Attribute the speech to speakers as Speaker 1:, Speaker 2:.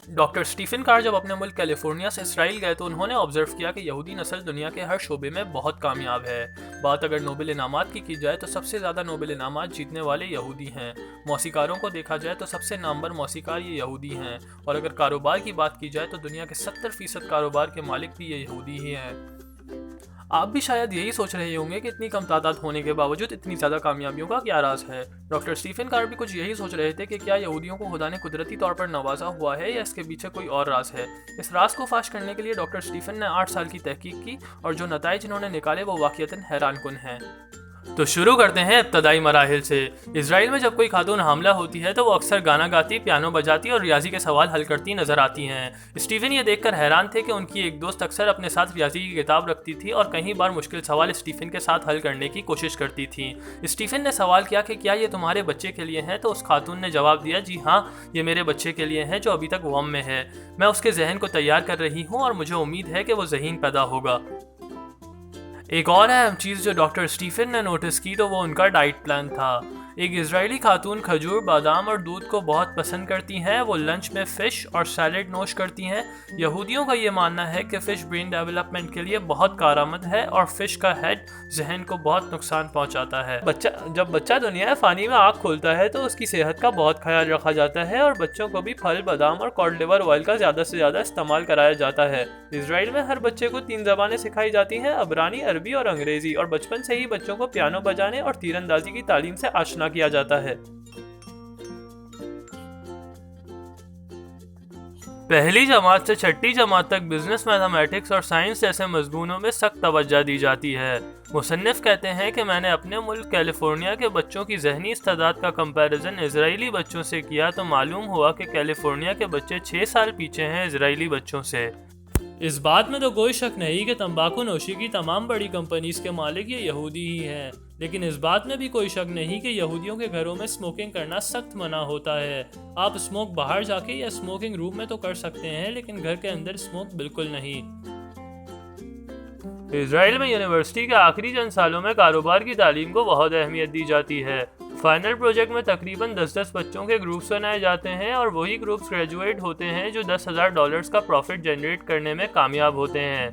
Speaker 1: Doctor Stephen کار جب اپنے ملک California سے اسرائیل گئے تو انہوں نے آبزرو کیا کہ یہودی نسل دنیا کے ہر شعبے میں بہت کامیاب ہے۔ بات اگر نوبل انعامات کی جائے تو سب سے زیادہ نوبل انعامات جیتنے والے یہودی ہیں۔ موسیقاروں کو دیکھا جائے تو سب سے نامور موسیقار یہ یہودی ہیں، اور اگر کاروبار کی بات کی جائے تو دنیا کے 70% کاروبار کے مالک بھی یہ یہودی ہی ہیں۔ آپ بھی شاید یہی سوچ رہے ہوں گے کہ اتنی کم تعداد ہونے کے باوجود اتنی زیادہ کامیابیوں کا کیا راز ہے۔ ڈاکٹر اسٹیفن کار بھی کچھ یہی سوچ رہے تھے کہ کیا یہودیوں کو خدا نے قدرتی طور پر نوازا ہوا ہے یا اس کے پیچھے کوئی اور راز ہے۔ اس راز کو فاش کرنے کے لیے ڈاکٹر اسٹیفن نے 8 سال کی تحقیق کی، اور جو نتائج انہوں نے نکالے وہ واقعتاً حیران کن ہیں۔ تو شروع کرتے ہیں ابتدائی مراحل سے۔ اسرائیل میں جب کوئی خاتون حاملہ ہوتی ہے تو وہ اکثر گانا گاتی، پیانو بجاتی اور ریاضی کے سوال حل کرتی نظر آتی ہیں۔ اسٹیفن یہ دیکھ کر حیران تھے کہ ان کی ایک دوست اکثر اپنے ساتھ ریاضی کی کتاب رکھتی تھی اور کئی بار مشکل سوال اسٹیفن کے ساتھ حل کرنے کی کوشش کرتی تھی۔ اسٹیفن نے سوال کیا کہ کیا یہ تمہارے بچے کے لیے ہیں؟ تو اس خاتون نے جواب دیا، جی ہاں، یہ میرے بچے کے لیے ہے جو ابھی تک ووم میں ہے۔ میں اس کے ذہن کو تیار کر رہی ہوں اور مجھے امید ہے کہ وہ ذہین پیدا ہوگا۔ ایک اور اہم چیز جو ڈاکٹر اسٹیفن نے نوٹس کی تو وہ ان کا ڈائٹ پلان تھا۔ ایک اسرائیلی خاتون کھجور، بادام اور دودھ کو بہت پسند کرتی ہیں۔ وہ لنچ میں فش اور سیلڈ نوش کرتی ہیں۔ یہودیوں کا یہ ماننا ہے کہ فش برین ڈیولپمنٹ کے لیے بہت کارآمد ہے اور فش کا ہیڈ ذہن کو بہت نقصان پہنچاتا ہے۔ جب بچہ دنیا فانی میں آنکھ کھولتا ہے تو اس کی صحت کا بہت خیال رکھا جاتا ہے اور بچوں کو بھی پھل، بادام اور کاڈ لیور آئل کا زیادہ سے زیادہ استعمال کرایا جاتا ہے۔ اسرائیل میں ہر بچے کو 3 زبانیں سکھائی جاتی ہیں، عبرانی، عربی اور انگریزی، اور بچپن سے ہی بچوں کو پیانو بجانے اور تیر اندازی کی تعلیم سے آشنا کیا جاتا ہے۔ پہلی جماعت سے 6ٹھی جماعت تک بزنس، میتھمیٹکس اور سائنس جیسے مضمونوں میں سخت توجہ دی جاتی ہے۔ مصنف کہتے ہیں کہ میں نے اپنے ملک کیلیفورنیا کے بچوں کی ذہنی استعداد کا کمپیریزن اسرائیلی بچوں سے کیا تو معلوم ہوا کہ کیلیفورنیا کے بچے 6 سال پیچھے ہیں اسرائیلی بچوں سے۔ اس بات میں تو کوئی شک نہیں کہ تمباکو نوشی کی تمام بڑی کمپنیز کے مالک یہ یہودی ہی ہیں، لیکن اس بات میں بھی کوئی شک نہیں کہ یہودیوں کے گھروں میں اسموکنگ کرنا سخت منع ہوتا ہے۔ آپ اسموک باہر جا کے یا اسموکنگ روم میں تو کر سکتے ہیں، لیکن گھر کے اندر اسموک بالکل نہیں۔ اسرائیل میں یونیورسٹی کے آخری چند سالوں میں کاروبار کی تعلیم کو بہت اہمیت دی جاتی ہے۔ فائنل پروجیکٹ میں تقریباً 10 بچوں کے گروپس بنائے جاتے ہیں اور وہی گروپس گریجویٹ ہوتے ہیں جو $10,000 کا پروفٹ جنریٹ کرنے میں کامیاب ہوتے ہیں۔